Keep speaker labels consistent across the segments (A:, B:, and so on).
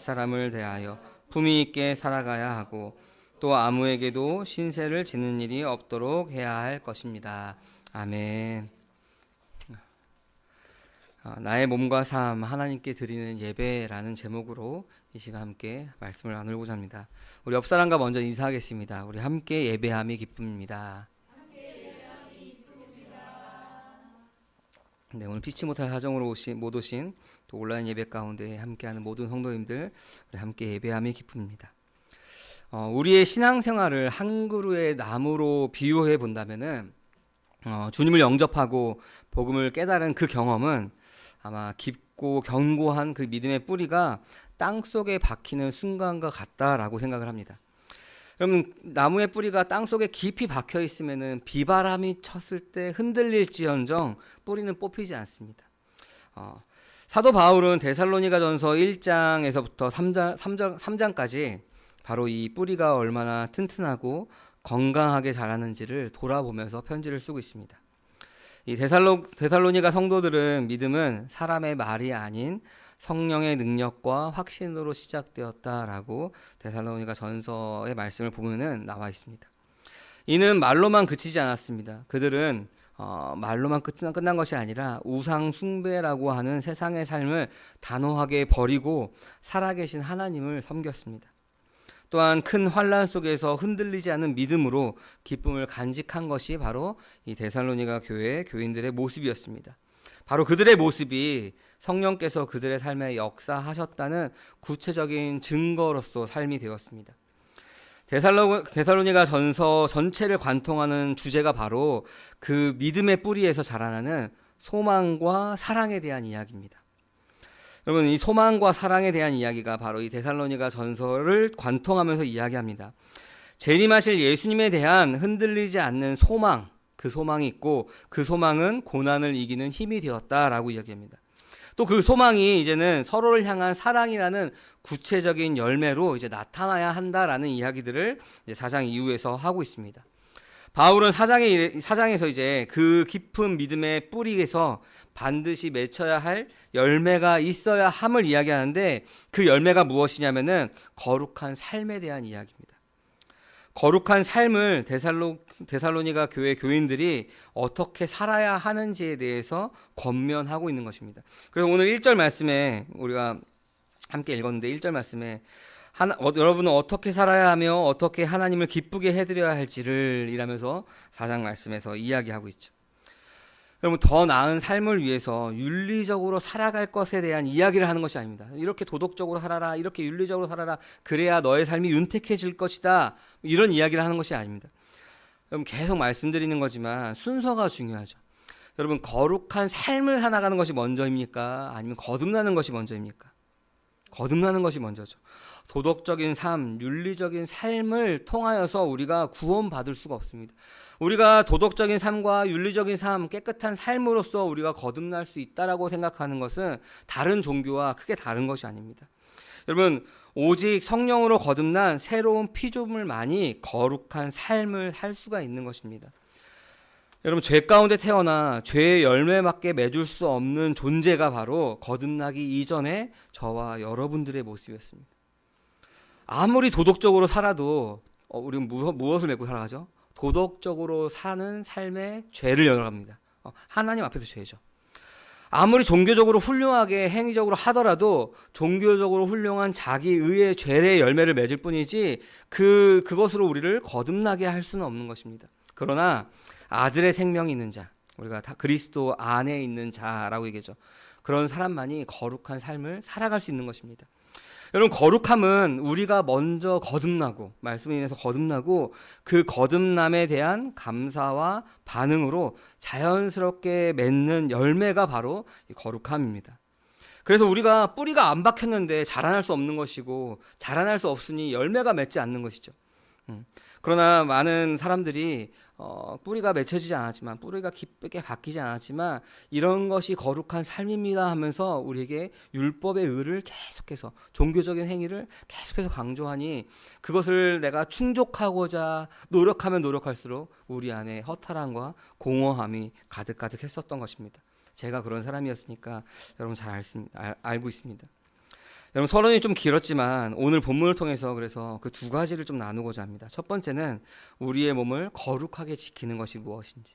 A: 사람을 대하여 품위 있게 살아가야 하고 또 아무에게도 신세를 지는 일이 없도록 해야 할 것입니다. 아멘. 나의 몸과 삶 하나님께 드리는 예배라는 제목으로 이 시간 함께 말씀을 나누고자 합니다. 우리 옆 사람과 먼저 인사하겠습니다. 우리 함께 예배함이 기쁨입니다. 네, 오늘 피치 못할 사정으로 못 오신 또 온라인 예배 가운데 함께하는 모든 성도님들, 우리 함께 예배함이 기쁨입니다. 우리의 신앙생활을 한 그루의 나무로 비유해 본다면은 주님을 영접하고 복음을 깨달은 그 경험은 아마 깊고 견고한 그 믿음의 뿌리가 땅 속에 박히는 순간과 같다라고 생각을 합니다. 그러면 나무의 뿌리가 땅 속에 깊이 박혀 있으면은 비바람이 쳤을 때 흔들릴지언정 뿌리는 뽑히지 않습니다. 사도 바울은 데살로니가전서 1장에서부터 3장까지 바로 이 뿌리가 얼마나 튼튼하고 건강하게 자라는지를 돌아보면서 편지를 쓰고 있습니다. 이 데살로니가 성도들은 믿음은 사람의 말이 아닌 성령의 능력과 확신으로 시작되었다라고 데살로니가 전서의 말씀을 보면은 나와 있습니다. 이는 말로만 그치지 않았습니다. 그들은 말로만 끝난 것이 아니라 우상 숭배라고 하는 세상의 삶을 단호하게 버리고 살아계신 하나님을 섬겼습니다. 또한 큰 환난 속에서 흔들리지 않은 믿음으로 기쁨을 간직한 것이 바로 이 데살로니가 교회 교인들의 모습이었습니다. 바로 그들의 모습이 성령께서 그들의 삶에 역사하셨다는 구체적인 증거로서 삶이 되었습니다. 데살로니가 전서 전체를 관통하는 주제가 바로 그 믿음의 뿌리에서 자라나는 소망과 사랑에 대한 이야기입니다. 여러분, 이 소망과 사랑에 대한 이야기가 바로 이 데살로니가 전서를 관통하면서 이야기합니다. 재림하실 예수님에 대한 흔들리지 않는 소망, 그 소망이 있고 그 소망은 고난을 이기는 힘이 되었다라고 이야기합니다. 또 그 소망이 이제는 서로를 향한 사랑이라는 구체적인 열매로 이제 나타나야 한다라는 이야기들을 이제 4장 이후에서 하고 있습니다. 바울은 4장에서 이제 그 깊은 믿음의 뿌리에서 반드시 맺혀야 할 열매가 있어야 함을 이야기하는데 그 열매가 무엇이냐면은 거룩한 삶에 대한 이야기입니다. 거룩한 삶을 데살로니가 교회 교인들이 어떻게 살아야 하는지에 대해서 권면하고 있는 것입니다. 그래서 오늘 1절 말씀에 우리가 함께 읽었는데 1절 말씀에 여러분은 어떻게 살아야 하며 어떻게 하나님을 기쁘게 해드려야 할지를 이라면서 4장 말씀에서 이야기하고 있죠. 여러분, 더 나은 삶을 위해서 윤리적으로 살아갈 것에 대한 이야기를 하는 것이 아닙니다. 이렇게 도덕적으로 살아라, 이렇게 윤리적으로 살아라, 그래야 너의 삶이 윤택해질 것이다, 이런 이야기를 하는 것이 아닙니다. 여러분, 계속 말씀드리는 거지만 순서가 중요하죠. 여러분, 거룩한 삶을 살아가는 것이 먼저입니까? 아니면 거듭나는 것이 먼저입니까? 거듭나는 것이 먼저죠. 도덕적인 삶, 윤리적인 삶을 통하여서 우리가 구원받을 수가 없습니다. 우리가 도덕적인 삶과 윤리적인 삶, 깨끗한 삶으로써 우리가 거듭날 수 있다라고 생각하는 것은 다른 종교와 크게 다른 것이 아닙니다. 여러분, 오직 성령으로 거듭난 새로운 피조물만이 거룩한 삶을 살 수가 있는 것입니다. 여러분, 죄 가운데 태어나 죄의 열매밖에 맺을 수 없는 존재가 바로 거듭나기 이전에 저와 여러분들의 모습이었습니다. 아무리 도덕적으로 살아도 우리는 무엇을 맺고 살아가죠? 도덕적으로 사는 삶에 죄를 열어갑니다. 하나님 앞에서 죄죠. 아무리 종교적으로 훌륭하게 행위적으로 하더라도 종교적으로 훌륭한 자기의의 죄의 열매를 맺을 뿐이지 그것으로 우리를 거듭나게 할 수는 없는 것입니다. 그러나 아들의 생명이 있는 자, 우리가 다 그리스도 안에 있는 자라고 얘기하죠. 그런 사람만이 거룩한 삶을 살아갈 수 있는 것입니다. 여러분, 거룩함은 우리가 먼저 거듭나고, 말씀에 인해서 거듭나고 그 거듭남에 대한 감사와 반응으로 자연스럽게 맺는 열매가 바로 이 거룩함입니다. 그래서 우리가 뿌리가 안 박혔는데 자라날 수 없는 것이고, 자라날 수 없으니 열매가 맺지 않는 것이죠. 그러나 많은 사람들이 뿌리가 맺혀지지 않았지만, 뿌리가 깊게 박히지 않았지만 이런 것이 거룩한 삶입니다 하면서 우리에게 율법의 의를 계속해서, 종교적인 행위를 계속해서 강조하니 그것을 내가 충족하고자 노력하면 노력할수록 우리 안에 허탈함과 공허함이 가득가득 했었던 것입니다. 제가 그런 사람이었으니까 여러분 잘 알고 있습니다. 여러분, 서론이 좀 길었지만 오늘 본문을 통해서 그래서 그 두 가지를 좀 나누고자 합니다. 첫 번째는 우리의 몸을 거룩하게 지키는 것이 무엇인지,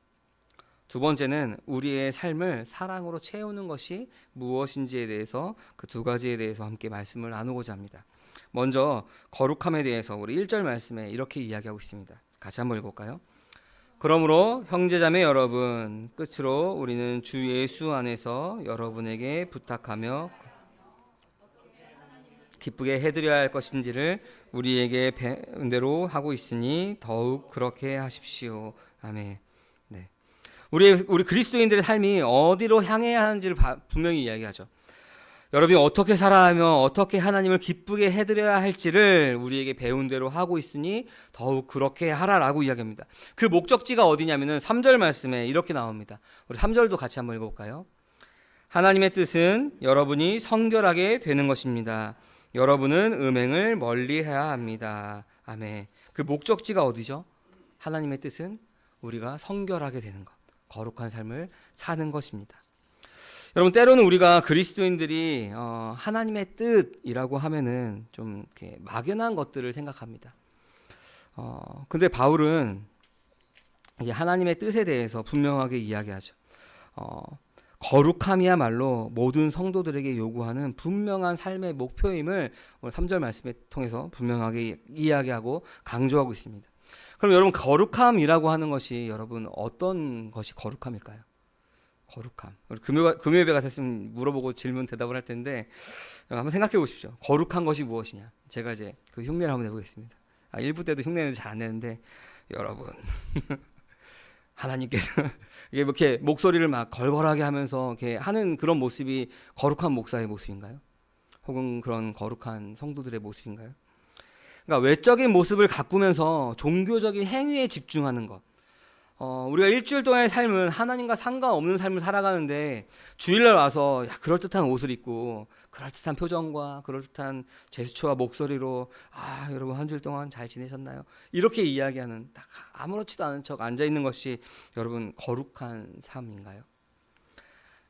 A: 두 번째는 우리의 삶을 사랑으로 채우는 것이 무엇인지에 대해서 그 두 가지에 대해서 함께 말씀을 나누고자 합니다. 먼저 거룩함에 대해서 우리 1절 말씀에 이렇게 이야기하고 있습니다. 같이 한번 읽어볼까요? 그러므로 형제자매 여러분, 끝으로 우리는 주 예수 안에서 여러분에게 부탁하며 기쁘게 해드려야 할 것인지를 우리에게 배운 대로 하고 있으니 더욱 그렇게 하십시오. 아멘. 네. 우리 그리스도인들의 삶이 어디로 향해야 하는지를 분명히 이야기하죠. 여러분이 어떻게 살아가며 어떻게 하나님을 기쁘게 해드려야 할지를 우리에게 배운 대로 하고 있으니 더욱 그렇게 하라라고 이야기합니다. 그 목적지가 어디냐면은 3절 말씀에 이렇게 나옵니다. 우리 3절도 같이 한번 읽어볼까요? 하나님의 뜻은 여러분이 성결하게 되는 것입니다. 여러분은 음행을 멀리해야 합니다. 아멘. 그 목적지가 어디죠? 하나님의 뜻은 우리가 성결하게 되는 것, 거룩한 삶을 사는 것입니다. 여러분, 때로는 우리가 그리스도인들이 하나님의 뜻이라고 하면은 좀 이렇게 막연한 것들을 생각합니다. 근데 바울은 이제 하나님의 뜻에 대해서 분명하게 이야기하죠. 거룩함이야말로 모든 성도들에게 요구하는 분명한 삶의 목표임을 오늘 3절 말씀을 통해서 분명하게 이야기하고 강조하고 있습니다. 그럼 여러분, 거룩함이라고 하는 것이 여러분 어떤 것이 거룩함일까요? 거룩함. 우리 금요일에 갔으면 물어보고 질문 대답을 할 텐데 한번 생각해 보십시오. 거룩한 것이 무엇이냐? 제가 이제 그 흉내를 한번 내보겠습니다. 1부 때도 흉내는 잘 안 내는데 여러분 하나님께서 이렇게 목소리를 막 걸걸하게 하면서 이렇게 하는 그런 모습이 거룩한 목사의 모습인가요? 혹은 그런 거룩한 성도들의 모습인가요? 그러니까 외적인 모습을 가꾸면서 종교적인 행위에 집중하는 것. 우리가 일주일 동안의 삶은 하나님과 상관없는 삶을 살아가는데 주일날 와서 그럴듯한 옷을 입고 그럴듯한 표정과 그럴듯한 제스처와 목소리로 여러분 한 주일 동안 잘 지내셨나요? 이렇게 이야기하는 딱 아무렇지도 않은 척 앉아있는 것이 여러분 거룩한 삶인가요?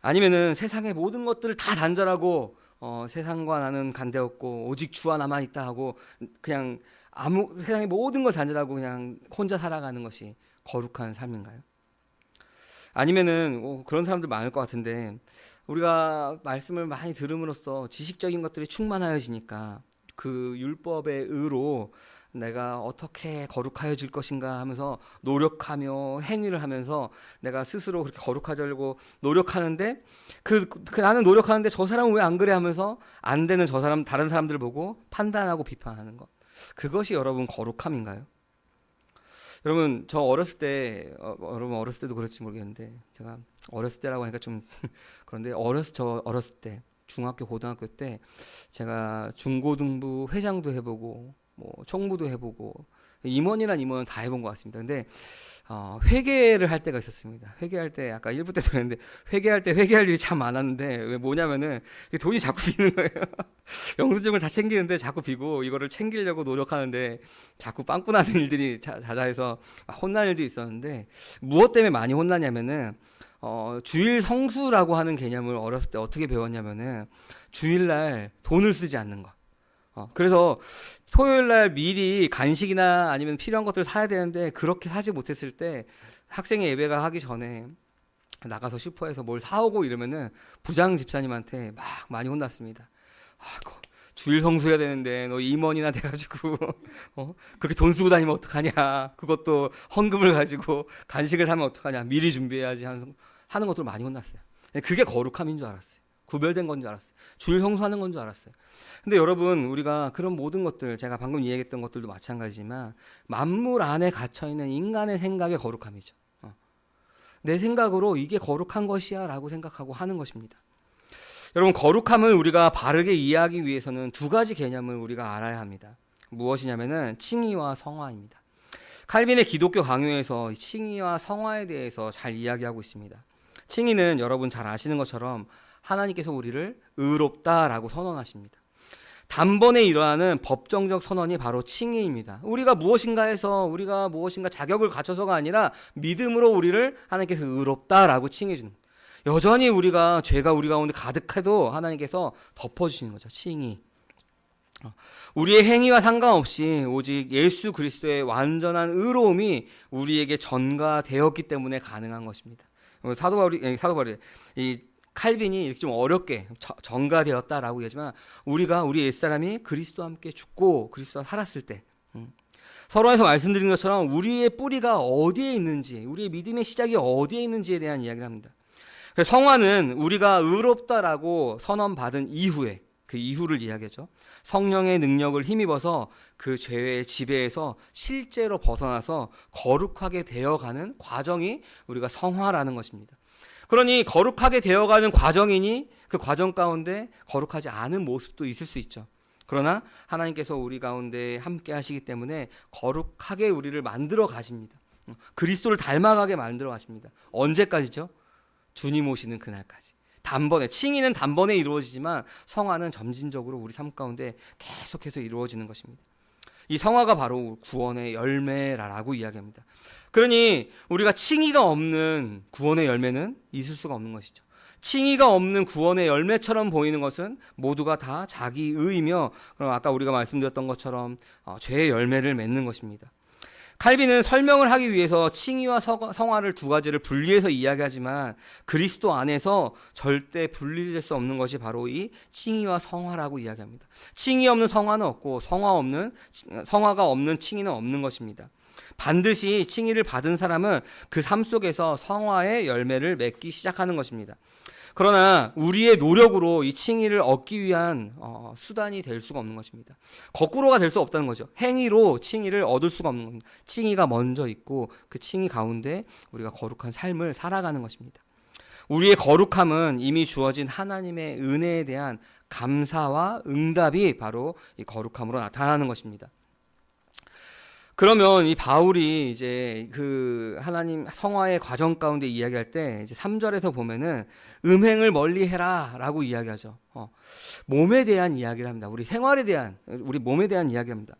A: 아니면은 세상의 모든 것들을 다 단절하고 세상과 나는 관계없고 오직 주와 나만 있다 하고 그냥 세상의 모든 걸 단절하고 그냥 혼자 살아가는 것이 거룩한 삶인가요? 아니면은 그런 사람들 많을 것 같은데 우리가 말씀을 많이 들음으로써 지식적인 것들이 충만하여지니까 그 율법의 의로 내가 어떻게 거룩하여질 것인가 하면서 노력하며 행위를 하면서 내가 스스로 그렇게 거룩하려고 노력하는데 나는 노력하는데 저 사람은 왜 안 그래 하면서 안 되는 다른 사람들을 보고 판단하고 비판하는 것, 그것이 여러분 거룩함인가요? 여러분, 저 어렸을 때, 여러분 어렸을 때도 그럴지 모르겠는데, 제가 어렸을 때라고 하니까 좀 그런데 저 어렸을 때, 중학교, 고등학교 때, 제가 중고등부 회장도 해보고, 총무도 해보고, 임원이란 임원은 다 해본 것 같습니다. 근데 회계를 할 때가 있었습니다. 회계할 때 아까 1부 때도 그랬는데 회계할 때 회계할 일이 참 많았는데 왜 뭐냐면은 돈이 자꾸 비는 거예요. 영수증을 다 챙기는데 자꾸 비고 이거를 챙기려고 노력하는데 자꾸 빵꾸 나는 일들이 자자해서 혼난 일도 있었는데 무엇 때문에 많이 혼나냐면은 주일 성수라고 하는 개념을 어렸을 때 어떻게 배웠냐면은 주일날 돈을 쓰지 않는 것. 그래서 토요일날 미리 간식이나 아니면 필요한 것들을 사야 되는데 그렇게 사지 못했을 때 학생의 예배가 하기 전에 나가서 슈퍼에서 뭘 사오고 이러면은 부장 집사님한테 막 많이 혼났습니다. 주일 성수해야 되는데 너 임원이나 돼가지고 그렇게 돈 쓰고 다니면 어떡하냐, 그것도 헌금을 가지고 간식을 사면 어떡하냐, 미리 준비해야지 하는 것들 많이 혼났어요. 그게 거룩함인 줄 알았어요. 구별된 건 줄 알았어요. 주일 성수하는 건 줄 알았어요. 근데 여러분, 우리가 그런 모든 것들, 제가 방금 이야기했던 것들도 마찬가지지만 만물 안에 갇혀있는 인간의 생각의 거룩함이죠. 내 생각으로 이게 거룩한 것이야 라고 생각하고 하는 것입니다. 여러분, 거룩함을 우리가 바르게 이해하기 위해서는 두 가지 개념을 우리가 알아야 합니다. 무엇이냐면은 칭의와 성화입니다. 칼빈의 기독교 강요에서 칭의와 성화에 대해서 잘 이야기하고 있습니다. 칭의는 여러분 잘 아시는 것처럼 하나님께서 우리를 의롭다라고 선언하십니다. 단번에 일어나는 법정적 선언이 바로 칭의입니다. 우리가 무엇인가 자격을 갖춰서가 아니라 믿음으로 우리를 하나님께서 의롭다라고 칭해 주는 거예요. 여전히 죄가 우리 가운데 가득해도 하나님께서 덮어주시는 거죠. 칭의. 우리의 행위와 상관없이 오직 예수 그리스도의 완전한 의로움이 우리에게 전가되었기 때문에 가능한 것입니다. 사도 바울이 이 칼빈이 이렇게 좀 어렵게 전가되었다라고 얘기하지만 우리 옛사람이 그리스도와 함께 죽고 그리스도와 살았을 때 서론에서 말씀드린 것처럼 우리의 뿌리가 어디에 있는지, 우리의 믿음의 시작이 어디에 있는지에 대한 이야기를 합니다. 그래서 성화는 우리가 의롭다라고 선언받은 이후에, 그 이후를 이야기하죠. 성령의 능력을 힘입어서 그 죄의 지배에서 실제로 벗어나서 거룩하게 되어가는 과정이 우리가 성화라는 것입니다. 그러니 거룩하게 되어가는 과정이니 그 과정 가운데 거룩하지 않은 모습도 있을 수 있죠. 그러나 하나님께서 우리 가운데 함께 하시기 때문에 거룩하게 우리를 만들어 가십니다. 그리스도를 닮아가게 만들어 가십니다. 언제까지죠? 주님 오시는 그날까지. 단번에, 칭의는 단번에 이루어지지만 성화는 점진적으로 우리 삶 가운데 계속해서 이루어지는 것입니다. 이 성화가 바로 구원의 열매라고 이야기합니다. 그러니 우리가 칭의가 없는 구원의 열매는 있을 수가 없는 것이죠. 칭의가 없는 구원의 열매처럼 보이는 것은 모두가 다 자기의이며, 그럼 아까 우리가 말씀드렸던 것처럼 죄의 열매를 맺는 것입니다. 칼빈은 설명을 하기 위해서 칭의와 성화를 두 가지를 분리해서 이야기하지만 그리스도 안에서 절대 분리될 수 없는 것이 바로 이 칭의와 성화라고 이야기합니다. 칭의 없는 성화는 없고 성화가 없는 칭의는 없는 것입니다. 반드시 칭의를 받은 사람은 그 삶 속에서 성화의 열매를 맺기 시작하는 것입니다. 그러나 우리의 노력으로 이 칭의를 얻기 위한 수단이 될 수가 없는 것입니다. 거꾸로가 될 수 없다는 거죠. 행위로 칭의를 얻을 수가 없는 겁니다. 칭의가 먼저 있고 그 칭의 가운데 우리가 거룩한 삶을 살아가는 것입니다. 우리의 거룩함은 이미 주어진 하나님의 은혜에 대한 감사와 응답이 바로 이 거룩함으로 나타나는 것입니다. 그러면 이 바울이 이제 그 하나님 성화의 과정 가운데 이야기할 때 이제 3절에서 보면은 음행을 멀리 해라라고 이야기하죠. 몸에 대한 이야기를 합니다. 우리 생활에 대한, 우리 몸에 대한 이야기합니다.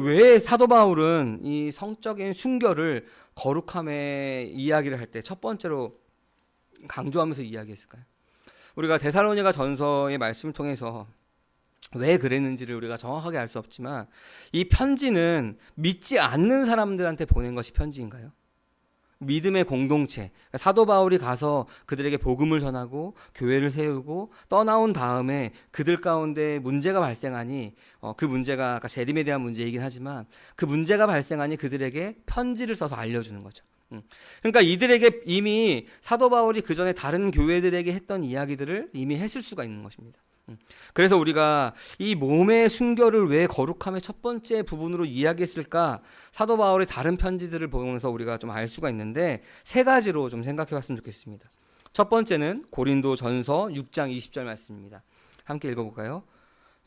A: 왜 사도 바울은 이 성적인 순결을 거룩함의 이야기를 할 때 첫 번째로 강조하면서 이야기했을까요? 우리가 데살로니가 전서의 말씀을 통해서 왜 그랬는지를 우리가 정확하게 알 수 없지만 이 편지는 믿지 않는 사람들한테 보낸 것이 편지인가요? 믿음의 공동체, 사도 바울이 가서 그들에게 복음을 전하고 교회를 세우고 떠나온 다음에 그들 가운데 문제가 발생하니 그 문제가 아까 재림에 대한 문제이긴 하지만 그 문제가 발생하니 그들에게 편지를 써서 알려주는 거죠. 그러니까 이들에게 이미 사도 바울이 그 전에 다른 교회들에게 했던 이야기들을 이미 했을 수가 있는 것입니다. 그래서 우리가 이 몸의 순결을 왜 거룩함의 첫 번째 부분으로 이야기했을까? 사도 바울의 다른 편지들을 보면서 우리가 좀 알 수가 있는데 세 가지로 좀 생각해 봤으면 좋겠습니다. 첫 번째는 고린도 전서 6장 20절 말씀입니다. 함께 읽어볼까요?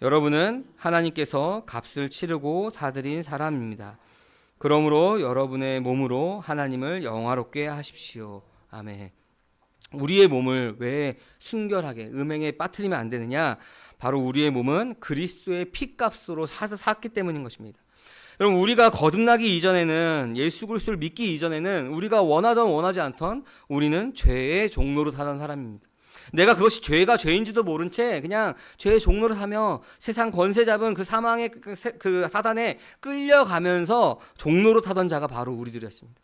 A: 여러분은 하나님께서 값을 치르고 사들인 사람입니다. 그러므로 여러분의 몸으로 하나님을 영화롭게 하십시오. 아멘. 우리의 몸을 왜 순결하게 음행에 빠뜨리면 안 되느냐? 바로 우리의 몸은 그리스도의 피값으로 샀기 때문인 것입니다. 여러분, 우리가 거듭나기 이전에는, 예수 그리스도를 믿기 이전에는 우리가 원하던 원하지 않던 우리는 죄의 종로로 사던 사람입니다. 내가 그것이 죄가 죄인지도 모른 채 그냥 죄의 종로를 하며 세상 권세 잡은 그 사망의 그 사단에 끌려가면서 종로로 타던 자가 바로 우리들이었습니다.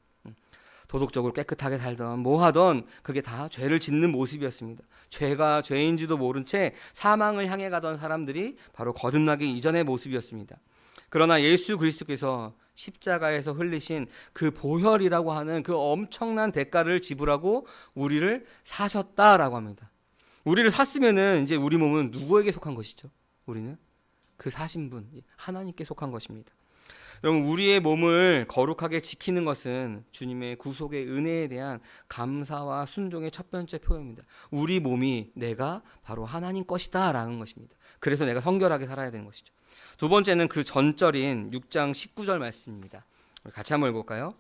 A: 도덕적으로 깨끗하게 살던 뭐 하던 그게 다 죄를 짓는 모습이었습니다. 죄가 죄인지도 모른 채 사망을 향해 가던 사람들이 바로 거듭나기 이전의 모습이었습니다. 그러나 예수 그리스도께서 십자가에서 흘리신 그 보혈이라고 하는 그 엄청난 대가를 지불하고 우리를 사셨다라고 합니다. 우리를 샀으면은 이제 우리 몸은 누구에게 속한 것이죠? 우리는 그 사신 분 하나님께 속한 것입니다. 여러분, 우리의 몸을 거룩하게 지키는 것은 주님의 구속의 은혜에 대한 감사와 순종의 첫 번째 표현입니다. 우리 몸이 내가 바로 하나님 것이다 라는 것입니다. 그래서 내가 성결하게 살아야 되는 것이죠. 두 번째는 그 전절인 6장 19절 말씀입니다. 같이 한번 읽어볼까요?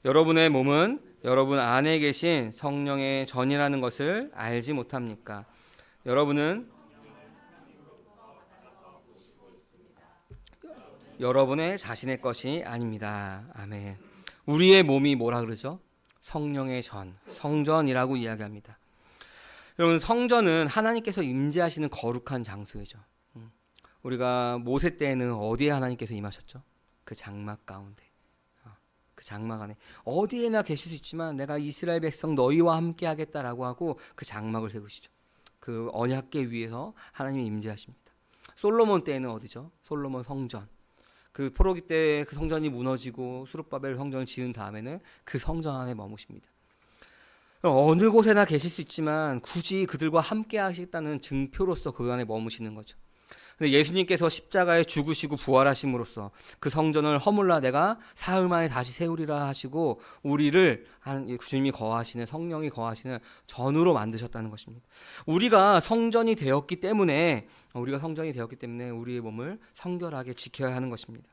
A: 여러분의 몸은 여러분 안에 계신 성령의 전이라는 것을 알지 못합니까? 여러분은 여러분의 자신의 것이 아닙니다. 아멘. 우리의 몸이 뭐라 그러죠? 성령의 전, 성전이라고 이야기합니다. 여러분, 성전은 하나님께서 임재하시는 거룩한 장소이죠. 우리가 모세 때에는 어디에 하나님께서 임하셨죠? 그 장막 가운데. 그 장막 안에 어디에나 계실 수 있지만 내가 이스라엘 백성 너희와 함께 하겠다라고 하고 그 장막을 세우시죠. 그 언약궤 위에서 하나님이 임재하십니다. 솔로몬 때에는 어디죠? 솔로몬 성전. 그 포로기 때 그 성전이 무너지고 수룹바벨 성전을 지은 다음에는 그 성전 안에 머무십니다. 어느 곳에나 계실 수 있지만 굳이 그들과 함께 하시겠다는 증표로서 그 안에 머무시는 거죠. 근데 예수님께서 십자가에 죽으시고 부활하심으로써 그 성전을 허물라 내가 사흘 만에 다시 세우리라 하시고 우리를 주님이 거하시는 성령이 거하시는 전으로 만드셨다는 것입니다. 우리가 성전이 되었기 때문에 우리의 몸을 성결하게 지켜야 하는 것입니다.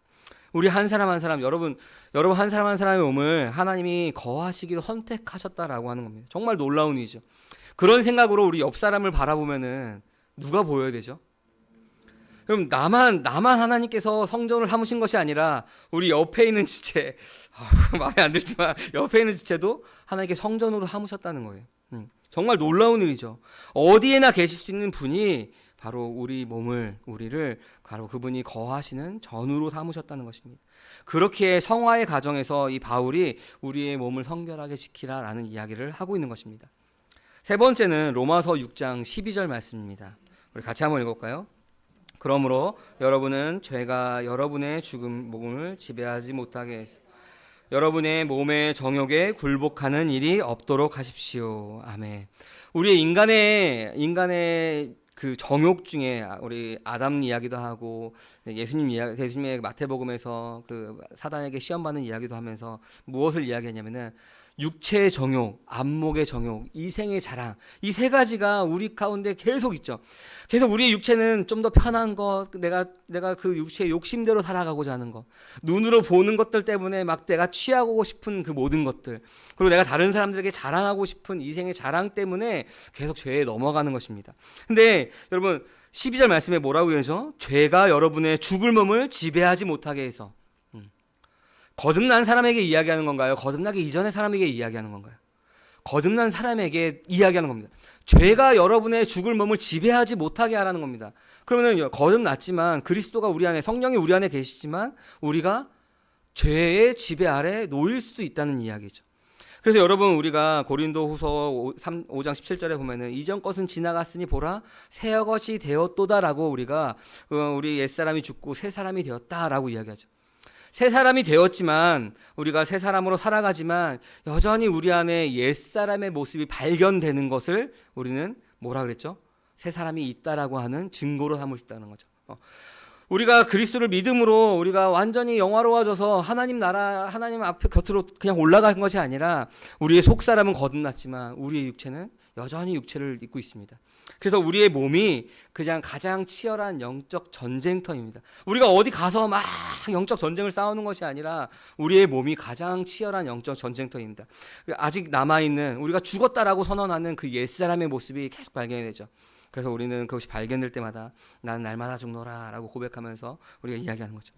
A: 우리 한 사람 한 사람 여러분 한 사람 한 사람의 몸을 하나님이 거하시기로 선택하셨다라고 하는 겁니다. 정말 놀라운 일이죠. 그런 생각으로 우리 옆 사람을 바라보면은 누가 보여야 되죠? 그럼 나만 하나님께서 성전을 삼으신 것이 아니라 우리 옆에 있는 지체 마음에 안 들지만 옆에 있는 지체도 하나님께 성전으로 삼으셨다는 거예요. 정말 놀라운 일이죠. 어디에나 계실 수 있는 분이 바로 우리를 바로 그분이 거하시는 전으로 삼으셨다는 것입니다. 그렇게 성화의 과정에서 이 바울이 우리의 몸을 성결하게 지키라라는 이야기를 하고 있는 것입니다. 세 번째는 로마서 6장 12절 말씀입니다. 우리 같이 한번 읽어볼까요? 그러므로 여러분은 죄가 여러분의 죽은 몸을 지배하지 못하게 해서 여러분의 몸의 정욕에 굴복하는 일이 없도록 하십시오. 아멘. 우리 인간의 그 정욕 중에 우리 아담 이야기도 하고 예수님의 마태복음에서 그 사단에게 시험 받는 이야기도 하면서 무엇을 이야기하냐면은 육체의 정욕, 안목의 정욕, 이생의 자랑, 이 세 가지가 우리 가운데 계속 있죠. 계속 우리의 육체는 좀 더 편한 것, 내가 그 육체의 욕심대로 살아가고자 하는 것, 눈으로 보는 것들 때문에 막 내가 취하고 싶은 그 모든 것들, 그리고 내가 다른 사람들에게 자랑하고 싶은 이생의 자랑 때문에 계속 죄에 넘어가는 것입니다. 근데 여러분 12절 말씀에 뭐라고 하죠? 죄가 여러분의 죽을 몸을 지배하지 못하게 해서. 거듭난 사람에게 이야기하는 건가요? 거듭나기 이전의 사람에게 이야기하는 건가요? 거듭난 사람에게 이야기하는 겁니다. 죄가 여러분의 죽을 몸을 지배하지 못하게 하라는 겁니다. 그러면 거듭났지만 그리스도가 우리 안에, 성령이 우리 안에 계시지만 우리가 죄의 지배 아래 놓일 수도 있다는 이야기죠. 그래서 여러분 우리가 고린도후서 5장 17절에 보면은 이전 것은 지나갔으니 보라 새 것이 되었도다라고 우리 옛사람이 죽고 새 사람이 되었다라고 이야기하죠. 새 사람이 되었지만 우리가 새 사람으로 살아가지만 여전히 우리 안에 옛사람의 모습이 발견되는 것을 우리는 뭐라 그랬죠? 새 사람이 있다라고 하는 증거로 삼을 수 있다는 거죠. 우리가 그리스도를 믿음으로 우리가 완전히 영화로워져서 하나님 앞에 곁으로 그냥 올라간 것이 아니라 우리의 속사람은 거듭났지만 우리의 육체는 여전히 육체를 입고 있습니다. 그래서 우리의 몸이 그냥 가장 치열한 영적 전쟁터입니다. 우리가 어디 가서 막 영적 전쟁을 싸우는 것이 아니라 우리의 몸이 가장 치열한 영적 전쟁터입니다. 아직 남아있는 우리가 죽었다라고 선언하는 그 옛사람의 모습이 계속 발견이 되죠. 그래서 우리는 그것이 발견될 때마다 나는 날마다 죽노라 라고 고백하면서 우리가 이야기하는 거죠.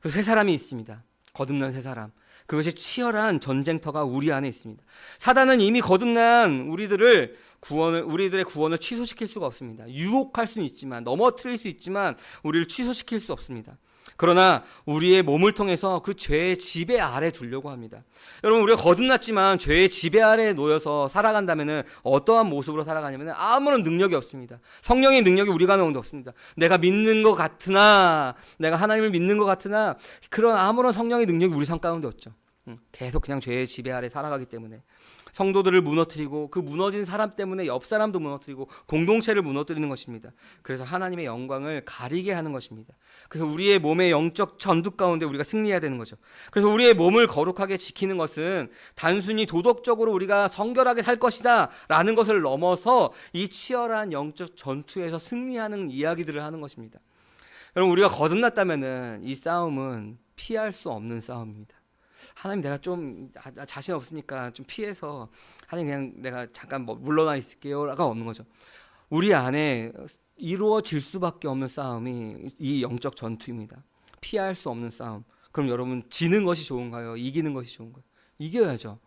A: 그 새 사람이 있습니다. 거듭난 새 사람. 그것이 치열한 전쟁터가 우리 안에 있습니다. 사단은 이미 거듭난 우리들의 구원을 취소시킬 수가 없습니다. 유혹할 수는 있지만, 넘어뜨릴 수 있지만 우리를 취소시킬 수 없습니다. 그러나 우리의 몸을 통해서 그 죄의 지배 아래 두려고 합니다. 여러분 우리가 거듭났지만 죄의 지배 아래에 놓여서 살아간다면 어떠한 모습으로 살아가냐면 아무런 능력이 없습니다. 성령의 능력이 우리 가운데 없습니다. 내가 믿는 것 같으나 내가 하나님을 믿는 것 같으나 그런 아무런 성령의 능력이 우리 삶 가운데 없죠. 계속 그냥 죄의 지배 아래 살아가기 때문에 성도들을 무너뜨리고 그 무너진 사람 때문에 옆 사람도 무너뜨리고 공동체를 무너뜨리는 것입니다. 그래서 하나님의 영광을 가리게 하는 것입니다. 그래서 우리의 몸의 영적 전투 가운데 우리가 승리해야 되는 거죠. 그래서 우리의 몸을 거룩하게 지키는 것은 단순히 도덕적으로 우리가 성결하게 살 것이다 라는 것을 넘어서 이 치열한 영적 전투에서 승리하는 이야기들을 하는 것입니다. 여러분 우리가 거듭났다면 이 싸움은 피할 수 없는 싸움입니다. 하나님 내가 좀 자신 없으니까 좀 피해서 하나님 그냥 내가 잠깐 물러나 있을게요가 없는 거죠. 우리 안에 이루어질 수밖에 없는 싸움이 이 영적 전투입니다. 피할 수 없는 싸움. 그럼 여러분 지는 것이 좋은가요? 이기는 것이 좋은가요? 이겨야죠.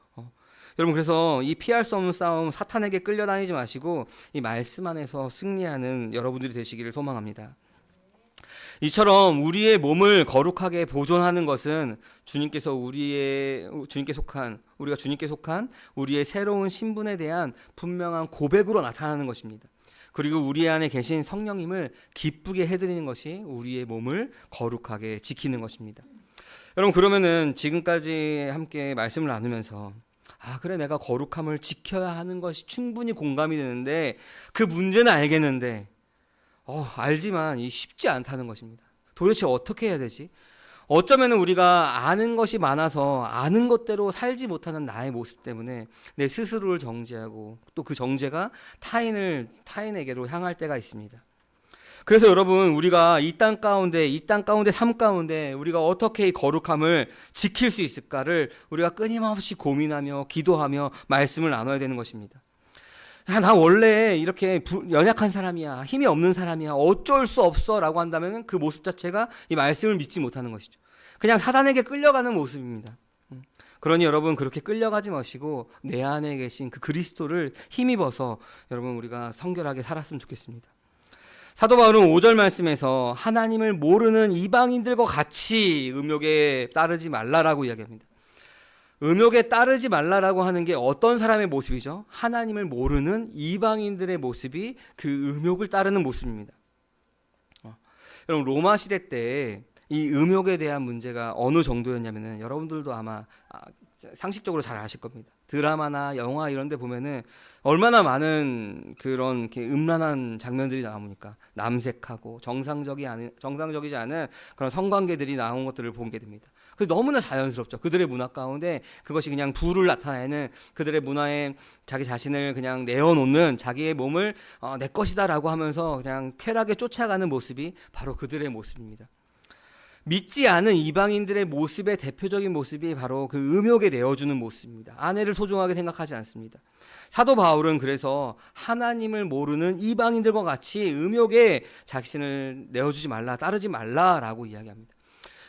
A: 여러분 그래서 이 피할 수 없는 싸움 사탄에게 끌려다니지 마시고 이 말씀 안에서 승리하는 여러분들이 되시기를 소망합니다. 이처럼 우리의 몸을 거룩하게 보존하는 것은 우리가 주님께 속한 우리의 새로운 신분에 대한 분명한 고백으로 나타나는 것입니다. 그리고 우리 안에 계신 성령님을 기쁘게 해드리는 것이 우리의 몸을 거룩하게 지키는 것입니다. 여러분, 그러면은 지금까지 함께 말씀을 나누면서 그래, 내가 거룩함을 지켜야 하는 것이 충분히 공감이 되는데 그 문제는 알겠는데 알지만 쉽지 않다는 것입니다. 도대체 어떻게 해야 되지? 어쩌면 우리가 아는 것이 많아서 아는 것대로 살지 못하는 나의 모습 때문에 내 스스로를 정죄하고 또 그 정죄가 타인에게로 향할 때가 있습니다. 그래서 여러분, 우리가 이 땅 가운데 삶 가운데 우리가 어떻게 이 거룩함을 지킬 수 있을까를 우리가 끊임없이 고민하며 기도하며 말씀을 나눠야 되는 것입니다. 나 원래 이렇게 연약한 사람이야, 힘이 없는 사람이야, 어쩔 수 없어 라고 한다면 그 모습 자체가 이 말씀을 믿지 못하는 것이죠. 그냥 사단에게 끌려가는 모습입니다. 그러니 여러분, 그렇게 끌려가지 마시고 내 안에 계신 그 그리스도를 힘입어서 여러분, 우리가 성결하게 살았으면 좋겠습니다. 사도 바울은 5절 말씀에서 하나님을 모르는 이방인들과 같이 음욕에 따르지 말라라고 이야기합니다. 음욕에 따르지 말라라고 하는 게 어떤 사람의 모습이죠? 하나님을 모르는 이방인들의 모습이 그 음욕을 따르는 모습입니다. 여러분, 로마 시대 때 이 음욕에 대한 문제가 어느 정도였냐면은 여러분들도 아마 상식적으로 잘 아실 겁니다. 드라마나 영화 이런 데 보면은 얼마나 많은 그런 이렇게 음란한 장면들이 나오니까 남색하고 정상적이지 않은 그런 성관계들이 나온 것들을 보게 됩니다. 그래서 너무나 자연스럽죠. 그들의 문화 가운데 그것이 그냥 부를 나타내는, 그들의 문화에 자기 자신을 그냥 내어놓는, 자기의 몸을 내 것이다라고 하면서 그냥 쾌락에 쫓아가는 모습이 바로 그들의 모습입니다. 믿지 않은 이방인들의 모습의 대표적인 모습이 바로 그 음욕에 내어주는 모습입니다. 아내를 소중하게 생각하지 않습니다. 사도 바울은 그래서 하나님을 모르는 이방인들과 같이 음욕에 자신을 내어주지 말라, 따르지 말라라고 이야기합니다.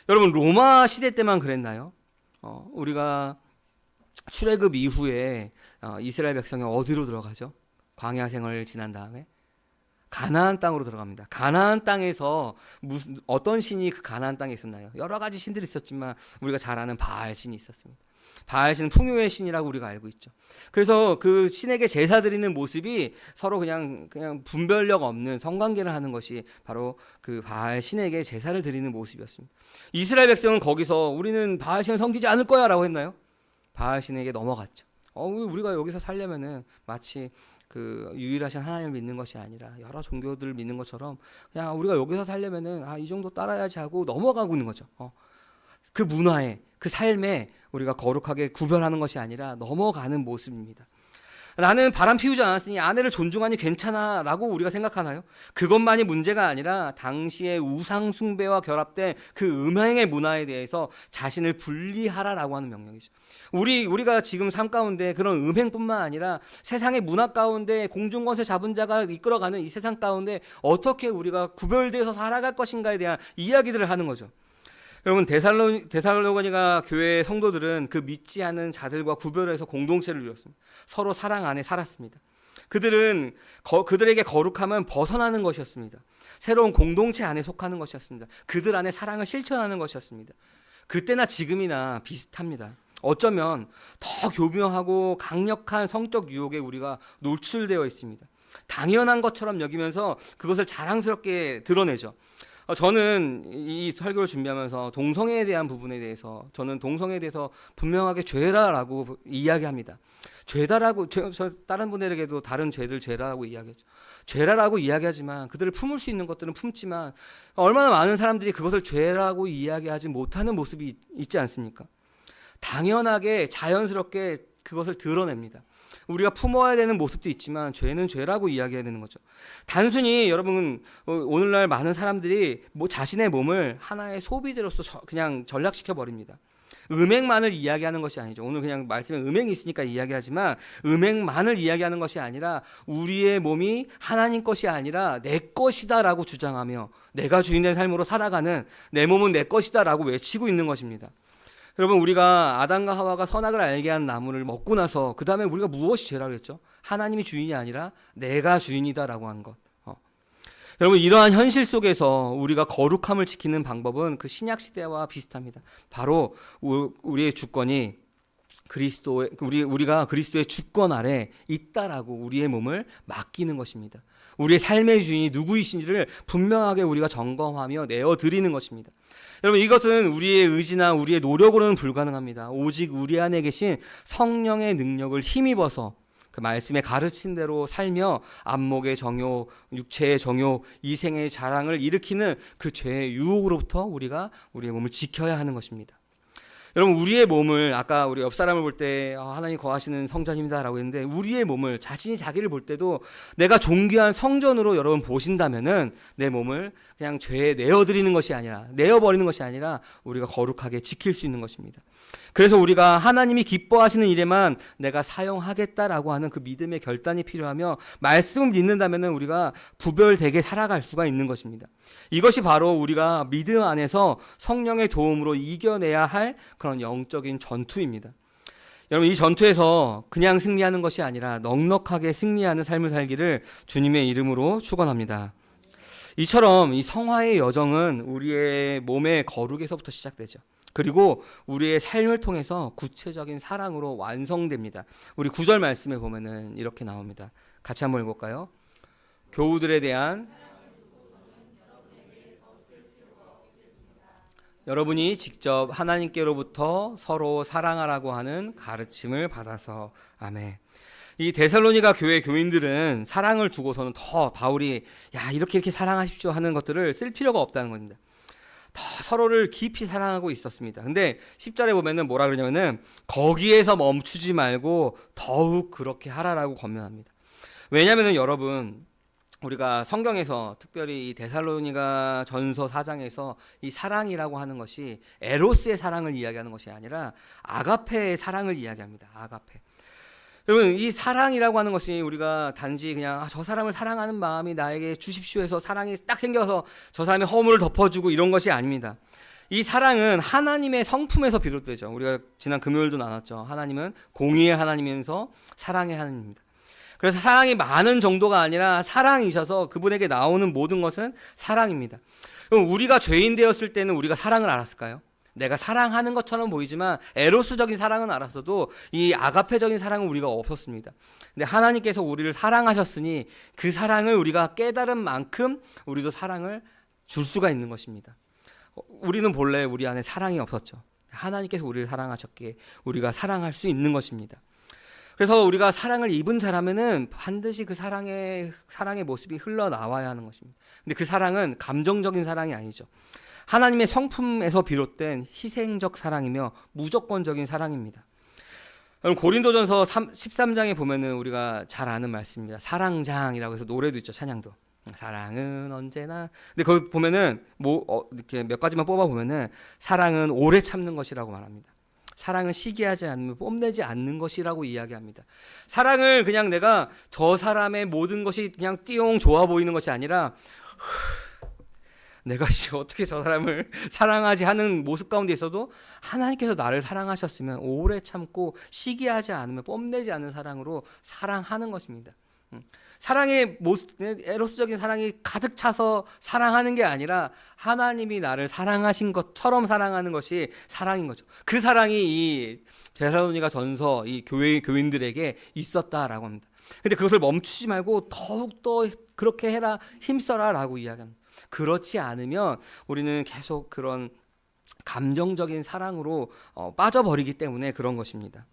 A: 여러분, 로마 시대 때만 그랬나요? 우리가 출애굽 이후에 이스라엘 백성이 어디로 들어가죠? 광야 생활을 지난 다음에 가나안 땅으로 들어갑니다. 가나안 땅에서 어떤 신이 그 가나안 땅에 있었나요? 여러 가지 신들이 있었지만 우리가 잘 아는 바알 신이 있었습니다. 바알 신은 풍요의 신이라고 우리가 알고 있죠. 그래서 그 신에게 제사 드리는 모습이 서로 그냥 분별력 없는 성관계를 하는 것이 바로 그 바알 신에게 제사를 드리는 모습이었습니다. 이스라엘 백성은 거기서 우리는 바알 신을 섬기지 않을 거야라고 했나요? 바알 신에게 넘어갔죠. 우리가 여기서 살려면은 마치 그 유일하신 하나님을 믿는 것이 아니라 여러 종교들을 믿는 것처럼 그냥 우리가 여기서 살려면은 이 정도 따라야지 하고 넘어가고 있는 거죠. 그 문화에, 그 삶에 우리가 거룩하게 구별하는 것이 아니라 넘어가는 모습입니다. 나는 바람 피우지 않았으니 아내를 존중하니 괜찮아 라고 우리가 생각하나요? 그것만이 문제가 아니라 당시의 우상 숭배와 결합된 그 음행의 문화에 대해서 자신을 분리하라라고 하는 명령이죠. 우리가 지금 삶 가운데 그런 음행뿐만 아니라 세상의 문화 가운데 공중권세 잡은 자가 이끌어가는 이 세상 가운데 어떻게 우리가 구별되어서 살아갈 것인가에 대한 이야기들을 하는 거죠. 여러분, 데살로니가 교회 성도들은 그 믿지 않는 자들과 구별해서 공동체를 이루었습니다. 서로 사랑 안에 살았습니다. 그들에게 거룩함은 벗어나는 것이었습니다. 새로운 공동체 안에 속하는 것이었습니다. 그들 안에 사랑을 실천하는 것이었습니다. 그때나 지금이나 비슷합니다. 어쩌면 더 교묘하고 강력한 성적 유혹에 우리가 노출되어 있습니다. 당연한 것처럼 여기면서 그것을 자랑스럽게 드러내죠. 저는 이 설교를 준비하면서 동성애에 대한 부분에 대해서 저는 동성애에 대해서 분명하게 죄다라고 이야기합니다. 죄다라고 다른 분들에게도 다른 죄들 죄라고 이야기하죠. 죄라고 이야기하지만 그들을 품을 수 있는 것들은 품지만 얼마나 많은 사람들이 그것을 죄라고 이야기하지 못하는 모습이 있지 않습니까? 당연하게 자연스럽게 그것을 드러냅니다. 우리가 품어야 되는 모습도 있지만 죄는 죄라고 이야기해야 되는 거죠. 단순히 여러분, 오늘날 많은 사람들이 자신의 몸을 하나의 소비재로서 그냥 전락시켜 버립니다. 음행만을 이야기하는 것이 아니죠. 오늘 그냥 말씀에 음행이 있으니까 이야기하지만 음행만을 이야기하는 것이 아니라 우리의 몸이 하나님 것이 아니라 내 것이다라고 주장하며 내가 주인의 삶으로 살아가는, 내 몸은 내 것이다라고 외치고 있는 것입니다. 여러분, 우리가 아담과 하와가 선악을 알게 한 나무를 먹고 나서 그 다음에 우리가 무엇이 죄라고 했죠? 하나님이 주인이 아니라 내가 주인이다라고 한 것. 여러분, 이러한 현실 속에서 우리가 거룩함을 지키는 방법은 그 신약 시대와 비슷합니다. 바로 우리의 주권이 우리가 그리스도의 주권 아래 있다라고 우리의 몸을 맡기는 것입니다. 우리의 삶의 주인이 누구이신지를 분명하게 우리가 점검하며 내어드리는 것입니다. 여러분, 이것은 우리의 의지나 우리의 노력으로는 불가능합니다. 오직 우리 안에 계신 성령의 능력을 힘입어서 그 말씀에 가르친 대로 살며 안목의 정욕, 육체의 정욕, 이생의 자랑을 일으키는 그 죄의 유혹으로부터 우리가 우리의 몸을 지켜야 하는 것입니다. 여러분, 우리의 몸을, 아까 우리 옆 사람을 볼 때 하나님 거하시는 성전입니다라고 했는데, 우리의 몸을, 자신이 자기를 볼 때도 내가 존귀한 성전으로 여러분 보신다면은 내 몸을 그냥 죄에 내어버리는 것이 아니라 우리가 거룩하게 지킬 수 있는 것입니다. 그래서 우리가 하나님이 기뻐하시는 일에만 내가 사용하겠다라고 하는 그 믿음의 결단이 필요하며, 말씀을 믿는다면은 우리가 구별되게 살아갈 수가 있는 것입니다. 이것이 바로 우리가 믿음 안에서 성령의 도움으로 이겨내야 할 그런 영적인 전투입니다. 여러분, 이 전투에서 그냥 승리하는 것이 아니라 넉넉하게 승리하는 삶을 살기를 주님의 이름으로 축원합니다. 이처럼 이 성화의 여정은 우리의 몸의 거룩에서부터 시작되죠. 그리고 우리의 삶을 통해서 구체적인 사랑으로 완성됩니다. 우리 9절 말씀에 보면은 이렇게 나옵니다. 같이 한번 읽어볼까요? 교우들에 대한 여러분이 직접 하나님께로부터 서로 사랑하라고 하는 가르침을 받아서. 아멘. 이 데살로니가 교회 교인들은 사랑을 두고서는 더 바울이 이렇게 사랑하십시오 하는 것들을 쓸 필요가 없다는 겁니다. 더 서로를 깊이 사랑하고 있었습니다. 근데 10절에 보면은 뭐라 그러냐면은 거기에서 멈추지 말고 더욱 그렇게 하라라고 권면합니다. 왜냐면은 여러분, 우리가 성경에서 특별히 이 데살로니가 전서 4장에서 이 사랑이라고 하는 것이 에로스의 사랑을 이야기하는 것이 아니라 아가페의 사랑을 이야기합니다. 아가페. 여러분, 이 사랑이라고 하는 것이 우리가 단지 그냥 저 사람을 사랑하는 마음이 나에게 주십시오 해서 사랑이 딱 생겨서 저 사람의 허물을 덮어주고 이런 것이 아닙니다. 이 사랑은 하나님의 성품에서 비롯되죠. 우리가 지난 금요일도 나눴죠. 하나님은 공의의 하나님이면서 사랑의 하나님입니다. 그래서 사랑이 많은 정도가 아니라 사랑이셔서 그분에게 나오는 모든 것은 사랑입니다. 그럼 우리가 죄인 되었을 때는 우리가 사랑을 알았을까요? 내가 사랑하는 것처럼 보이지만 에로스적인 사랑은 알았어도 이 아가페적인 사랑은 우리가 없었습니다. 근데 하나님께서 우리를 사랑하셨으니 그 사랑을 우리가 깨달은 만큼 우리도 사랑을 줄 수가 있는 것입니다. 우리는 본래 우리 안에 사랑이 없었죠. 하나님께서 우리를 사랑하셨기에 우리가 사랑할 수 있는 것입니다. 그래서 우리가 사랑을 입은 자라면은 반드시 그 사랑의 모습이 흘러나와야 하는 것입니다. 근데 그 사랑은 감정적인 사랑이 아니죠. 하나님의 성품에서 비롯된 희생적 사랑이며 무조건적인 사랑입니다. 여러분, 고린도전서 13장에 보면은 우리가 잘 아는 말씀입니다. 사랑장이라고 해서 노래도 있죠. 찬양도. 사랑은 언제나. 근데 거기 보면은 이렇게 몇 가지만 뽑아 보면은 사랑은 오래 참는 것이라고 말합니다. 사랑은 시기하지 않으면 뽐내지 않는 것이라고 이야기합니다. 사랑을 그냥 내가 저 사람의 모든 것이 그냥 띠용 좋아 보이는 것이 아니라 내가 어떻게 저 사람을 사랑하지 하는 모습 가운데 있어도 하나님께서 나를 사랑하셨으면 오래 참고 시기하지 않으면 뽐내지 않는 사랑으로 사랑하는 것입니다. 사랑의 모습, 에로스적인 사랑이 가득 차서 사랑하는 게 아니라 하나님이 나를 사랑하신 것처럼 사랑하는 것이 사랑인 거죠. 그 사랑이 이 데살로니가 전서 이 교인들에게 있었다라고 합니다. 근데 그것을 멈추지 말고 더욱더 그렇게 해라, 힘써라 라고 이야기합니다. 그렇지 않으면 우리는 계속 그런 감정적인 사랑으로 빠져버리기 때문에 그런 것입니다.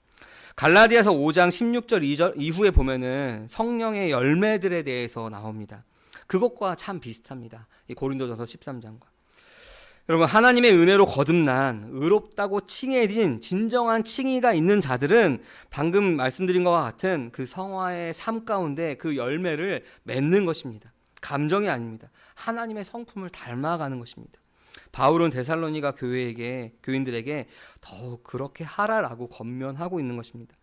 A: 갈라디아서 5장 16절 2절 이후에 보면은 성령의 열매들에 대해서 나옵니다. 그것과 참 비슷합니다. 이 고린도전서 13장과. 여러분, 하나님의 은혜로 거듭난 의롭다고 칭해진 진정한 칭의가 있는 자들은 방금 말씀드린 것과 같은 그 성화의 삶 가운데 그 열매를 맺는 것입니다. 감정이 아닙니다. 하나님의 성품을 닮아가는 것입니다. 바울은 데살로니가 교인들에게 더욱 그렇게 하라라고 권면하고 있는 것입니다.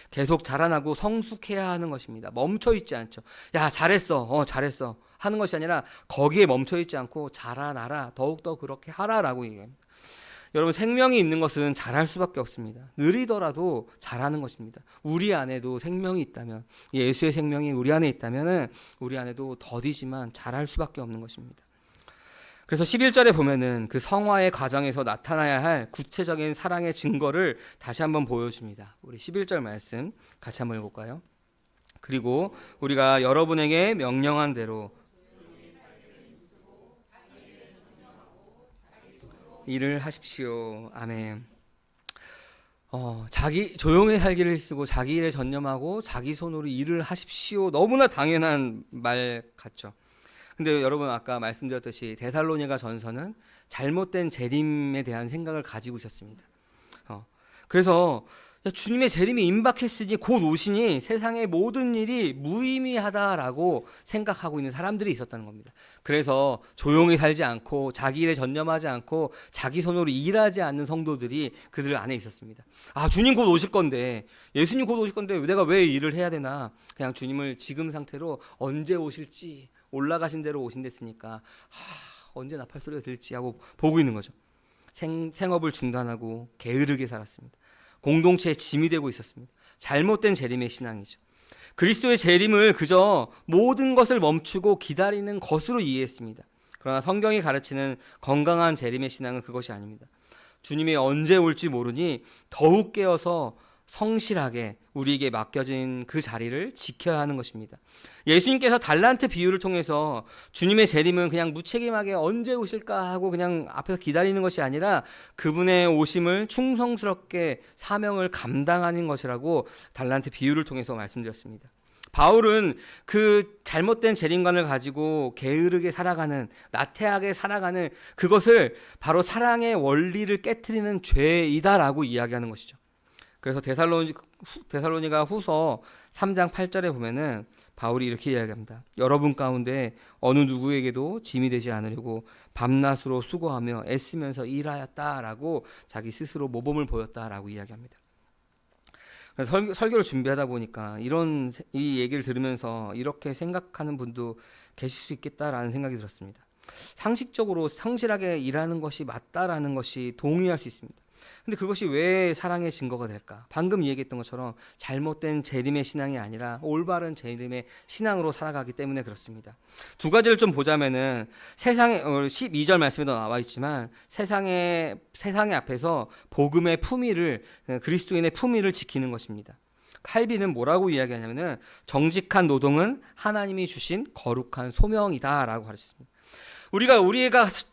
A: 계속 자라나고 성숙해야 하는 것입니다. 멈춰 있지 않죠. 야, 잘했어. 잘했어. 하는 것이 아니라 거기에 멈춰 있지 않고 자라나라. 더욱더 그렇게 하라라고 얘기합니다. 여러분, 생명이 있는 것은 잘할 수밖에 없습니다. 느리더라도 잘하는 것입니다. 우리 안에도 생명이 있다면, 예수의 생명이 우리 안에 있다면 우리 안에도 더디지만 잘할 수밖에 없는 것입니다. 그래서 11절에 보면은 그 성화의 과정에서 나타나야 할 구체적인 사랑의 증거를 다시 한번 보여줍니다. 우리 11절 말씀 같이 한번 읽어볼까요? 그리고 우리가 여러분에게 명령한 대로 일을 하십시오. 아멘. 자기 조용히 살기를 쓰고 자기 일에 전념하고 자기 손으로 일을 하십시오. 너무나 당연한 말 같죠. 근데 여러분, 아까 말씀드렸듯이 데살로니가 전서는 잘못된 재림에 대한 생각을 가지고 있었습니다. 그래서 주님의 재림이 임박했으니 곧 오시니 세상의 모든 일이 무의미하다라고 생각하고 있는 사람들이 있었다는 겁니다. 그래서 조용히 살지 않고 자기 일에 전념하지 않고 자기 손으로 일하지 않는 성도들이 그들 안에 있었습니다. 주님 곧 오실 건데, 예수님 곧 오실 건데 내가 왜 일을 해야 되나? 그냥 주님을 지금 상태로 언제 오실지, 올라가신 대로 오신댔으니까 언제 나팔 소리가 들지 하고 보고 있는 거죠. 생업을 중단하고 게으르게 살았습니다. 공동체의 짐이 되고 있었습니다. 잘못된 재림의 신앙이죠. 그리스도의 재림을 그저 모든 것을 멈추고 기다리는 것으로 이해했습니다. 그러나 성경이 가르치는 건강한 재림의 신앙은 그것이 아닙니다. 주님이 언제 올지 모르니 더욱 깨어서 성실하게 우리에게 맡겨진 그 자리를 지켜야 하는 것입니다. 예수님께서 달란트 비유를 통해서 주님의 재림은 그냥 무책임하게 언제 오실까 하고 그냥 앞에서 기다리는 것이 아니라 그분의 오심을 충성스럽게 사명을 감당하는 것이라고 달란트 비유를 통해서 말씀드렸습니다. 바울은 그 잘못된 재림관을 가지고 게으르게 살아가는, 나태하게 살아가는 그것을 바로 사랑의 원리를 깨트리는 죄이다라고 이야기하는 것이죠. 그래서 데살로니가 후서 3장 8절에 보면은 바울이 이렇게 이야기합니다. 여러분 가운데 어느 누구에게도 짐이 되지 않으려고 밤낮으로 수고하며 애쓰면서 일하였다라고 자기 스스로 모범을 보였다라고 이야기합니다. 그래서 설교를 준비하다 보니까 이 얘기를 들으면서 이렇게 생각하는 분도 계실 수 있겠다라는 생각이 들었습니다. 상식적으로 성실하게 일하는 것이 맞다라는 것이 동의할 수 있습니다. 근데 그것이 왜 사랑의 증거가 될까? 방금 얘기했던 것처럼 잘못된 재림의 신앙이 아니라 올바른 재림의 신앙으로 살아가기 때문에 그렇습니다. 두 가지를 좀 보자면은 세상에 12절 말씀에도 나와 있지만 세상의 앞에서 복음의 품위를, 그리스도인의 품위를 지키는 것입니다. 칼빈은 뭐라고 이야기하냐면은 정직한 노동은 하나님이 주신 거룩한 소명이다라고 가르쳤습니다. 우리가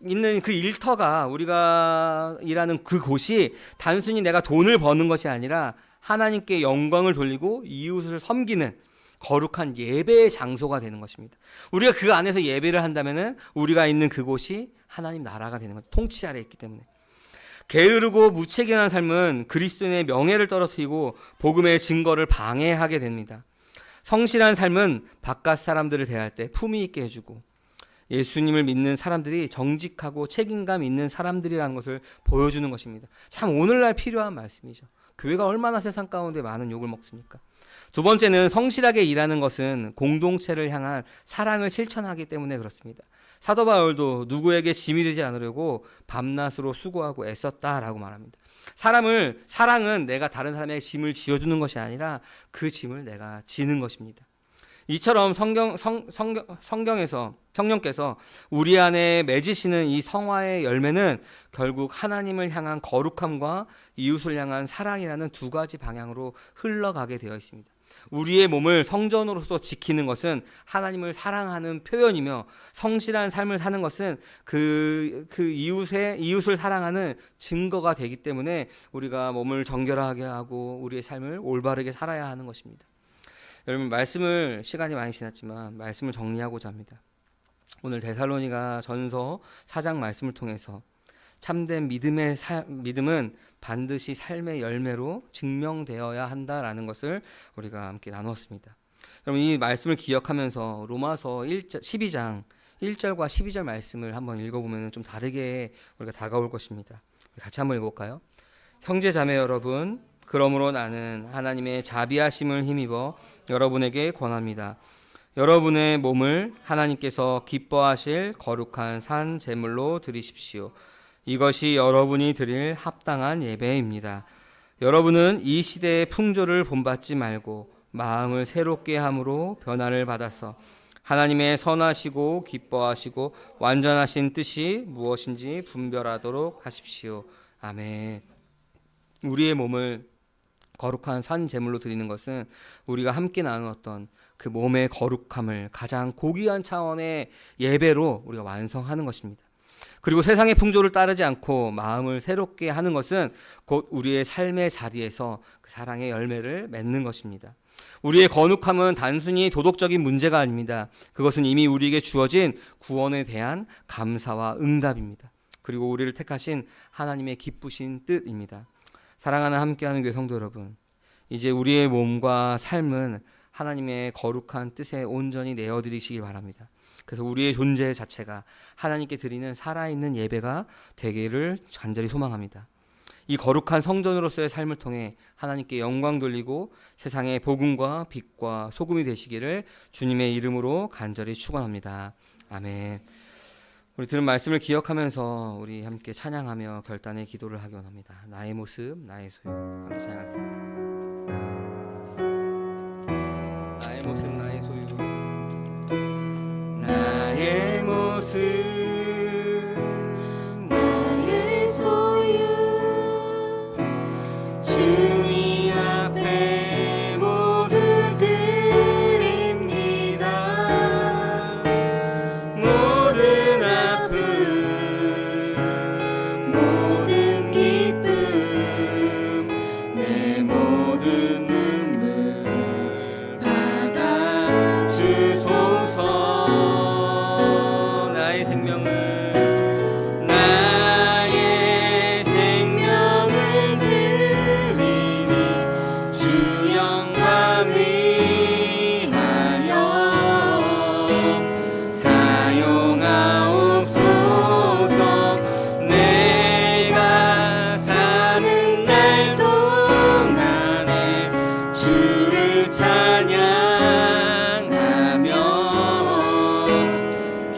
A: 있는 그 일터가, 우리가 일하는 그곳이 단순히 내가 돈을 버는 것이 아니라 하나님께 영광을 돌리고 이웃을 섬기는 거룩한 예배의 장소가 되는 것입니다. 우리가 그 안에서 예배를 한다면은 우리가 있는 그곳이 하나님 나라가 되는 거죠. 통치 아래에 있기 때문에. 게으르고 무책임한 삶은 그리스도인의 명예를 떨어뜨리고 복음의 증거를 방해하게 됩니다. 성실한 삶은 바깥 사람들을 대할 때 품위 있게 해주고 예수님을 믿는 사람들이 정직하고 책임감 있는 사람들이라는 것을 보여주는 것입니다. 참 오늘날 필요한 말씀이죠. 교회가 얼마나 세상 가운데 많은 욕을 먹습니까? 두 번째는 성실하게 일하는 것은 공동체를 향한 사랑을 실천하기 때문에 그렇습니다. 사도 바울도 누구에게 짐이 되지 않으려고 밤낮으로 수고하고 애썼다라고 말합니다. 사랑은 내가 다른 사람에게 짐을 지어주는 것이 아니라 그 짐을 내가 지는 것입니다. 이처럼 성경께서 우리 안에 맺으시는 이 성화의 열매는 결국 하나님을 향한 거룩함과 이웃을 향한 사랑이라는 두 가지 방향으로 흘러가게 되어 있습니다. 우리의 몸을 성전으로서 지키는 것은 하나님을 사랑하는 표현이며 성실한 삶을 사는 것은 그 이웃을 사랑하는 증거가 되기 때문에 우리가 몸을 정결하게 하고 우리의 삶을 올바르게 살아야 하는 것입니다. 여러분, 시간이 많이 지났지만 말씀을 정리하고자 합니다. 오늘 데살로니가 전서 4장 말씀을 통해서 참된 믿음은 반드시 삶의 열매로 증명되어야 한다라는 것을 우리가 함께 나누었습니다. 여러분, 이 말씀을 기억하면서 로마서 12장 1절과 12절 말씀을 한번 읽어보면 좀 다르게 우리가 다가올 것입니다. 같이 한번 읽어볼까요? 형제 자매 여러분, 그러므로 나는 하나님의 자비하심을 힘입어 여러분에게 권합니다. 여러분의 몸을 하나님께서 기뻐하실 거룩한 산 제물로 드리십시오. 이것이 여러분이 드릴 합당한 예배입니다. 여러분은 이 시대의 풍조를 본받지 말고 마음을 새롭게 함으로 변화를 받아서 하나님의 선하시고 기뻐하시고 완전하신 뜻이 무엇인지 분별하도록 하십시오. 아멘. 우리의 몸을 거룩한 산 제물로 드리는 것은 우리가 함께 나누었던 그 몸의 거룩함을 가장 고귀한 차원의 예배로 우리가 완성하는 것입니다. 그리고 세상의 풍조를 따르지 않고 마음을 새롭게 하는 것은 곧 우리의 삶의 자리에서 그 사랑의 열매를 맺는 것입니다. 우리의 거룩함은 단순히 도덕적인 문제가 아닙니다. 그것은 이미 우리에게 주어진 구원에 대한 감사와 응답입니다. 그리고 우리를 택하신 하나님의 기쁘신 뜻입니다. 사랑하는 함께하는 교회 성도 여러분, 이제 우리의 몸과 삶은 하나님의 거룩한 뜻에 온전히 내어드리시기 바랍니다. 그래서 우리의 존재 자체가 하나님께 드리는 살아있는 예배가 되기를 간절히 소망합니다. 이 거룩한 성전으로서의 삶을 통해 하나님께 영광 돌리고 세상의 복음과 빛과 소금이 되시기를 주님의 이름으로 간절히 축원합니다. 아멘. 우리 들은 말씀을 기억하면서 우리 함께 찬양하며 결단의 기도를 하기 원합니다. 나의 모습, 나의 소유. 함께 찬양하겠습니다. 나의 모습, 나의 소유. 나의 모습,
B: 나의 소유, 주님 앞에 모두 드립니다. 모든 아픔, 모든 기쁨, 내 모든 눈물 받아 주소서.
A: 나의 생명을
B: 드리니 주 영광 위하여 사용하옵소서. 내가 사는 날 동안에 주를 찬양하며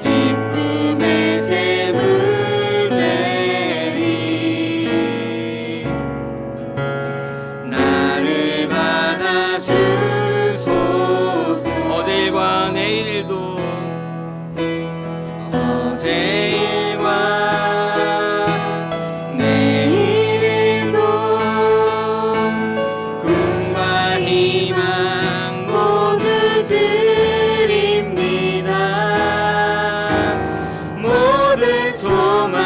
B: 기쁨의 제물 되리. 나를 받아 주소서.
A: 어제 일과 내일 일도
B: 어제 일과 내일 일도 꿈과 희망 모두 드립니다. 모든 소망,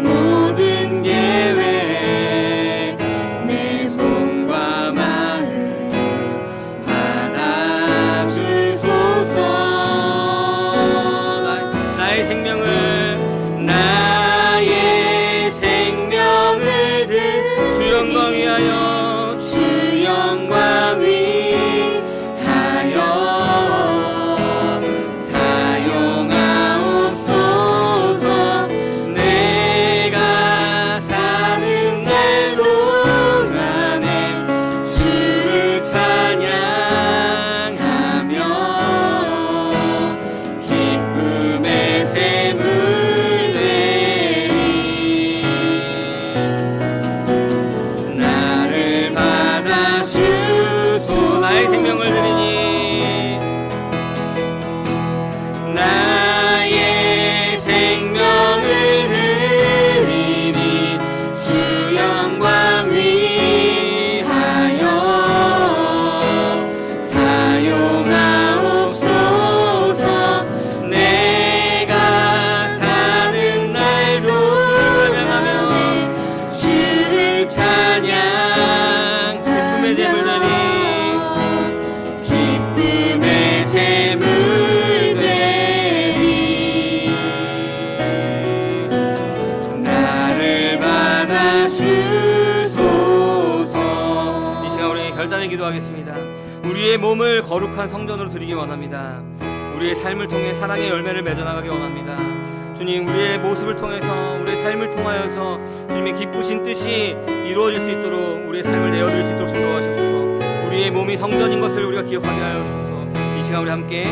B: 모든 계획, 내 손과 마음 받아 주소서.
A: 나의 생명을
B: 나의 생명을
A: 주 영광 위하여
B: 주 영광 위하여 사용하옵소서. 내가 사는 날 동안에 주를 찬양하며 기쁨의 제물 되리. 나를 받아 주소서.
A: 나의 생명을 드리니
B: 나의 생명을 드리니 주 영광 위하여 사용하옵소서. 내가 사는 날 동안에 주를 찬양
A: 기쁨의 제물 되니
B: 기쁨의 제물 되리. 나를 받아 주소서.
A: 이 시간 우리 결단의 기도하겠습니다. 우리의 몸을 거룩한 성전으로 드리기 원합니다. 우리의 삶을 통해 사랑의 열매를 맺어나가기 원합니다. 주님, 우리의 모습을 통해서 우리의 삶을 통하여서 주님의 기쁘신 뜻이 이루어질 수 있도록 우리의 삶을 내어드릴 수 있도록 인도하시옵소서. 우리의 몸이 성전인 것을 우리가 기억하게 하여 주옵소서. 이 시간 우리 함께